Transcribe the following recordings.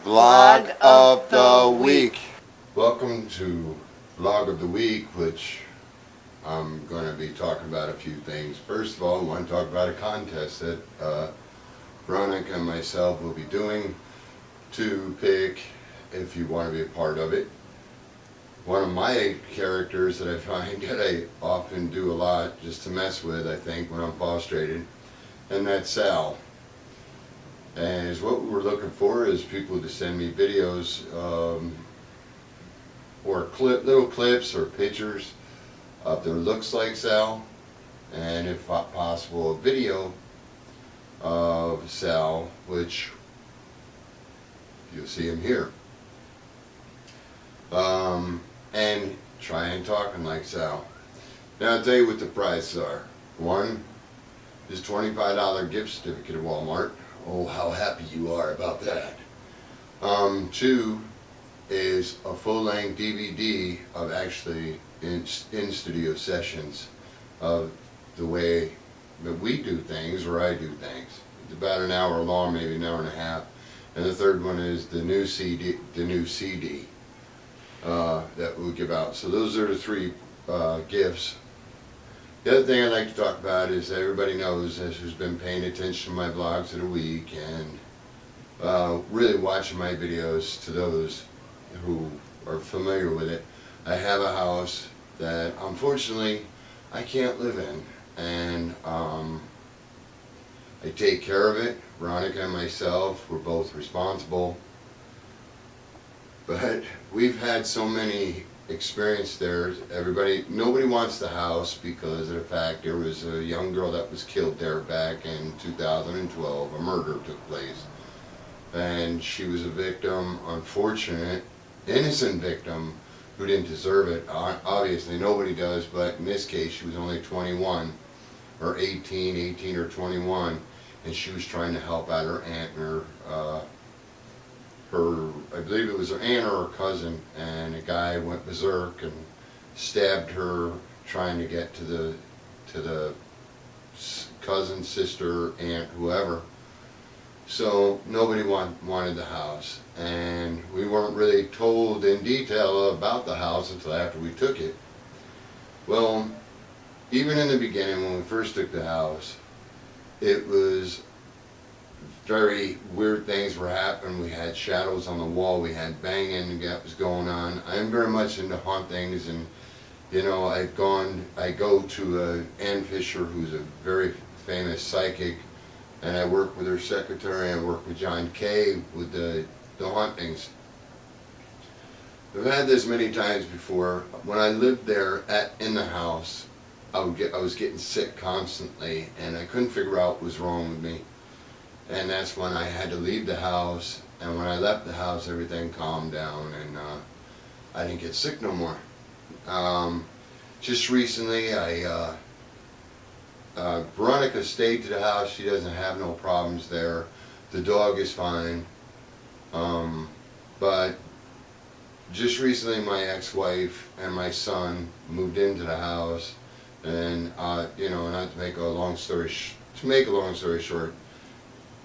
Vlog of the week. Welcome to Vlog of the week, which I'm going to be talking about a few things. First of all, I want to talk about a contest that Veronica and myself will be doing to pick if you want to be a part of it. One of my characters that I find that I often do a lot just to mess with, I think, when I'm frustrated, and that's Sal. And what we're looking for is people to send me videos or little clips or pictures of their looks like Sal, and if possible a video of Sal, which you'll see him here, and trying talking like Sal. Now I'll tell you what the prizes are. One is $25 gift certificate at Walmart. Oh, how happy you are about that. Two is a full-length DVD of actually in-studio sessions of the way that we do things, or I do things. It's about an hour long, maybe an hour and a half. And the third one is the new CD that we'll give out. So those are the three gifts. The other thing I'd like to talk about is everybody knows, as who's been paying attention to my vlogs of the week and really watching my videos, to those who are familiar with it, I have a house that unfortunately I can't live in, and I take care of it. Veronica and myself, we're both responsible, but we've had so many experience there. Nobody wants the house because of the fact there was a young girl that was killed there back in 2012. A murder took place, and she was a victim, unfortunate, innocent victim who didn't deserve it. Obviously nobody does, but in this case she was only 21 or 18 or 21, and she was trying to help out her aunt and I believe it was her aunt or her cousin, and a guy went berserk and stabbed her trying to get to the cousin, sister, aunt, whoever. So nobody wanted the house, and we weren't really told in detail about the house until after we took it. Well, even in the beginning when we first took the house, it was very weird things were happening. We had shadows on the wall, we had banging that was going on. I'm very much into hauntings, and you know, I go to Ann Fisher, who's a very famous psychic, and I work with her secretary. I work with John Kay with the hauntings. I've had this many times before. When I lived there in the house, I was getting sick constantly, and I couldn't figure out what was wrong with me. And that's when I had to leave the house, and when I left the house everything calmed down, and I didn't get sick no more. Just recently Veronica stayed to the house. She doesn't have no problems there. The dog is fine. But just recently my ex-wife and my son moved into the house, and you know, not to make a long story short,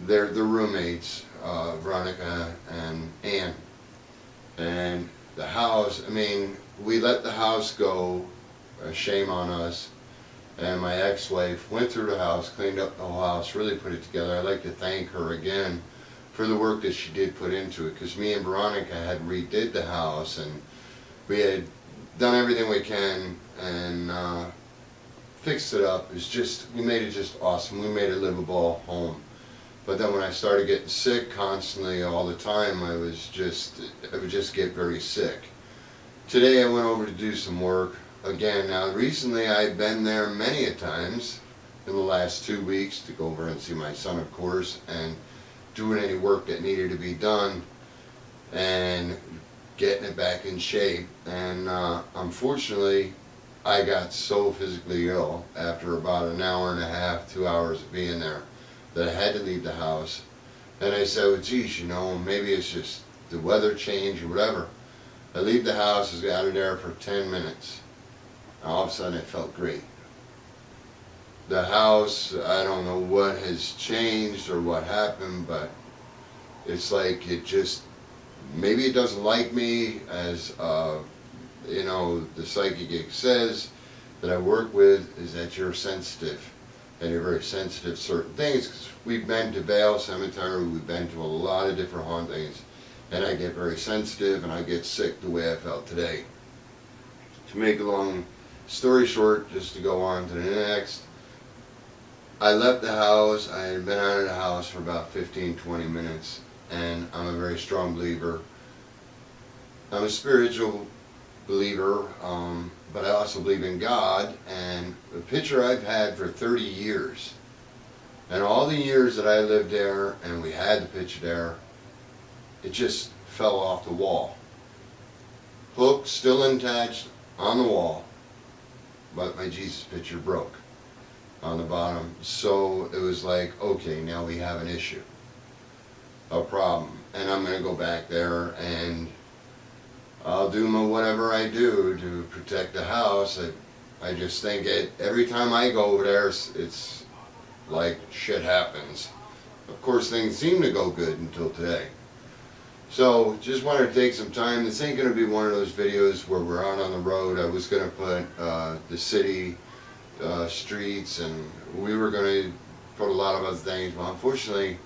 they're the roommates, Veronica and Ann. And the house, I mean, we let the house go, shame on us. And my ex-wife went through the house, cleaned up the whole house, really put it together. I'd like to thank her again for the work that she did put into it, because me and Veronica had redid the house, and we had done everything we can and fixed it up. We made it just awesome. We made a livable home. But then when I started getting sick constantly all the time, I would just get very sick. Today I went over to do some work again. Now recently I've been there many a times in the last 2 weeks to go over and see my son, of course, and doing any work that needed to be done and getting it back in shape. And unfortunately I got so physically ill after about an hour and a half, 2 hours of being there, that I had to leave the house. And I said, well, geez, you know, maybe it's just the weather change or whatever. I leave the house, I was out of there for 10 minutes. And all of a sudden it felt great. The house, I don't know what has changed or what happened, but it's like it just maybe it doesn't like me, as you know, the psychic says that I work with, is that you're sensitive, and you're very sensitive to certain things, because we've been to Vale Cemetery, we've been to a lot of different hauntings, and I get very sensitive, and I get sick the way I felt today. To make a long story short, just to go on to the next, I left the house. I had been out of the house for about 15-20 minutes, and I'm a very strong believer. I'm a spiritual believer, but I also believe in God, and a picture I've had for 30 years, and all the years that I lived there and we had the picture there, it just fell off the wall. Hook still attached on the wall, but my Jesus picture broke on the bottom. So it was like, okay, now we have an issue, a problem, and I'm going to go back there and I'll do whatever I do to protect the house. I just think every time I go over there, it's like shit happens. Of course, things seem to go good until today. So just wanted to take some time. This ain't going to be one of those videos where we're out on the road. I was going to put the city streets, and we were going to put a lot of other things. Well, unfortunately,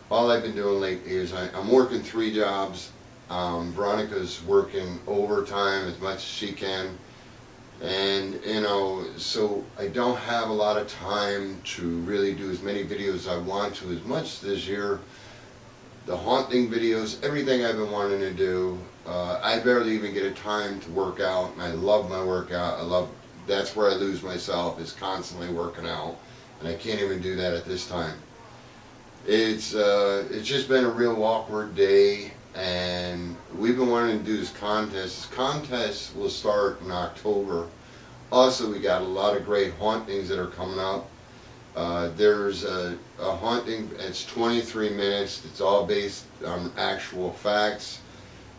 all I've been doing lately is I'm working 3 jobs. Veronica's working overtime as much as she can, and you know, so I don't have a lot of time to really do as many videos as I want to. As much this year, the haunting videos, everything I've been wanting to do, I barely even get a time to work out, and I love my workout. That's where I lose myself, is constantly working out, and I can't even do that at this time. It's just been a real awkward day, and we've been wanting to do this contest. This contest will start in October. Also, we got a lot of great hauntings that are coming up. There's a haunting, it's 23 minutes, it's all based on actual facts,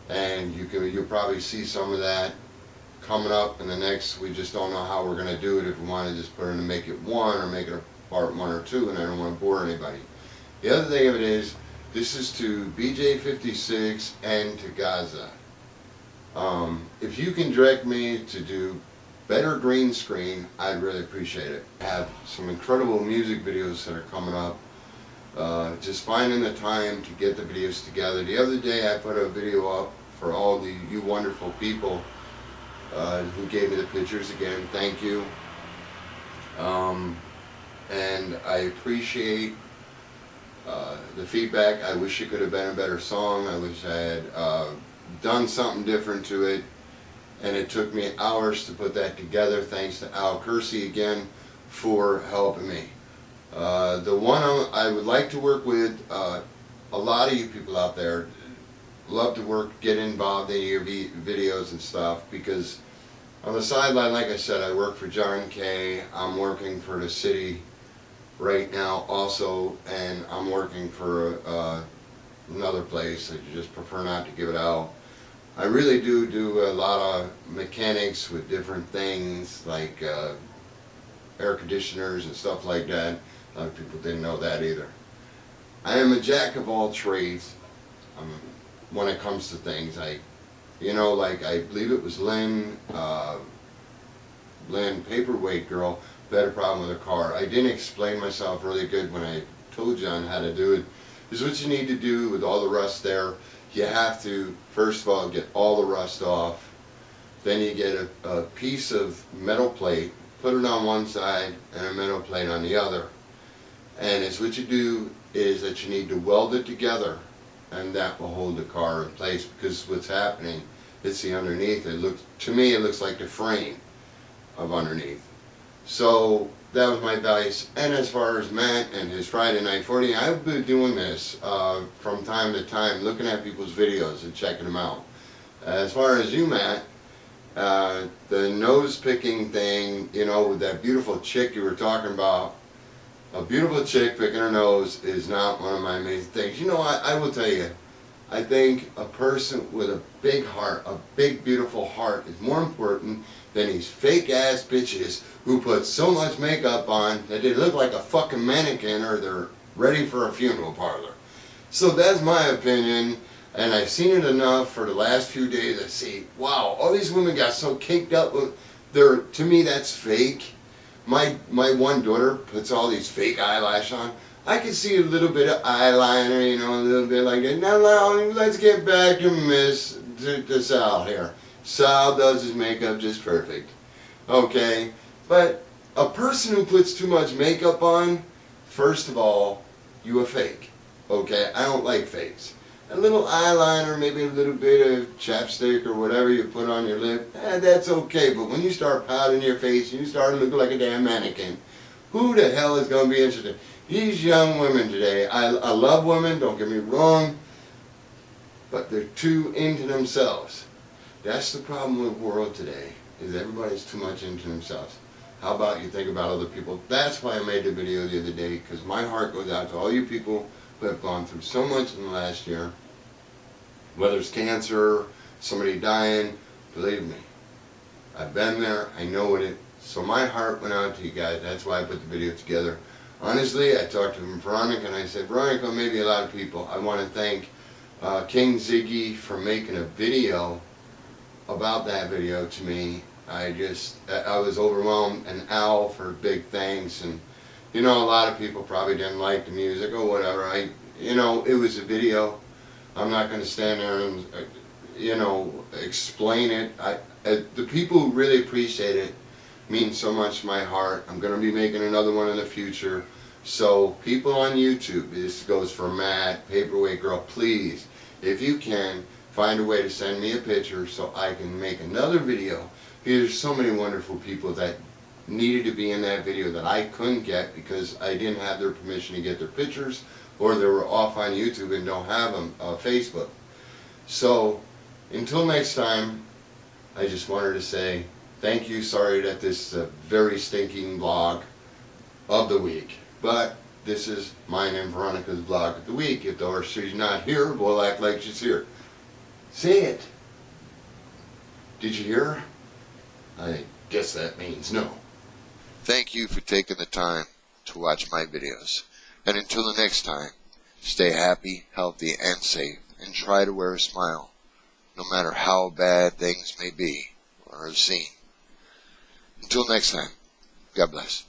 and you'll probably see some of that coming up in the next. We just don't know how we're going to do it, if we want to just put it in and make it 1 or make it a part 1 or 2, and I don't want to bore anybody. The other thing of it is, this is to BJ56 and to Gaza. If you can direct me to do better green screen, I'd really appreciate it. I have some incredible music videos that are coming up. Just finding the time to get the videos together. The other day I put a video up for all you wonderful people who gave me the pictures. Again, thank you. And I appreciate the feedback. I wish it could have been a better song. I wish I had done something different to it, and it took me hours to put that together. Thanks to Al Kersey again for helping me. The one I would like to work with, a lot of you people out there love to get involved in your videos and stuff, because on the sideline, like I said, I work for John Kay. I'm working for the city right now also, and I'm working for another place. I just prefer not to give it out. I really do a lot of mechanics with different things, like air conditioners and stuff like that. A lot of people didn't know that either. I am a jack of all trades when it comes to things. Like I believe it was Lynn Paperweight Girl, had a problem with her car. I didn't explain myself really good when I told you on how to do it. This is what you need to do with all the rust there. You have to, first of all, get all the rust off. Then you get a piece of metal plate, put it on one side, and a metal plate on the other. And it's what you do is that you need to weld it together, and that will hold the car in place, because what's happening, it's the underneath. To me, it looks like the frame of underneath. So that was my advice. And as far as Matt and his Friday Night 40, I've been doing this from time to time, looking at people's videos and checking them out. As far as you, Matt, the nose picking thing, with that beautiful chick you were talking about, a beautiful chick picking her nose is not one of my amazing things. I will tell you, I think a person with a big heart, a big beautiful heart, is more important than these fake ass bitches who put so much makeup on that they look like a fucking mannequin, or they're ready for a funeral parlor. So that's my opinion. And I've seen it enough for the last few days. I see, wow, all these women got so caked up. To me, that's fake. My one daughter puts all these fake eyelash on. I can see a little bit of eyeliner, you know, a little bit like that. Now, let's get back to Sal here. Sal does his makeup just perfect. Okay? But a person who puts too much makeup on, first of all, you a fake. Okay? I don't like fakes. A little eyeliner, maybe a little bit of chapstick or whatever you put on your lip, that's okay. But when you start powdering your face and you start looking like a damn mannequin, who the hell is going to be interested? These young women today, I love women, don't get me wrong, but they're too into themselves. That's the problem with the world today, is everybody's too much into themselves. How about you think about other people? That's why I made the video the other day, because my heart goes out to all you people who have gone through so much in the last year. Whether it's cancer, somebody dying, believe me, I've been there, I know what it. So my heart went out to you guys. That's why I put the video together. Honestly, I talked to Veronica and I said, Veronica, maybe a lot of people, I want to thank King Ziggy for making a video about that video to me. I was overwhelmed, and Al for big thanks, and you know, a lot of people probably didn't like the music or whatever. You know, it was a video. I'm not going to stand there and, you know, explain it. The people who really appreciate it mean so much to my heart. I'm going to be making another one in the future. So people on YouTube, this goes for Matt, Paperweight Girl, please, if you can, find a way to send me a picture so I can make another video. There's so many wonderful people that needed to be in that video that I couldn't get because I didn't have their permission to get their pictures, or they were off on YouTube and don't have them Facebook. So until next time, I just wanted to say thank you. Sorry that this is a very stinking vlog of the week, but this is mine and Veronica's vlog of the week. If she's not here, we'll act like she's here. Say it. Did you hear her? I guess that means no. Thank you for taking the time to watch my videos. And until the next time, stay happy, healthy, and safe, and try to wear a smile, no matter how bad things may be or seem. Until next time, God bless.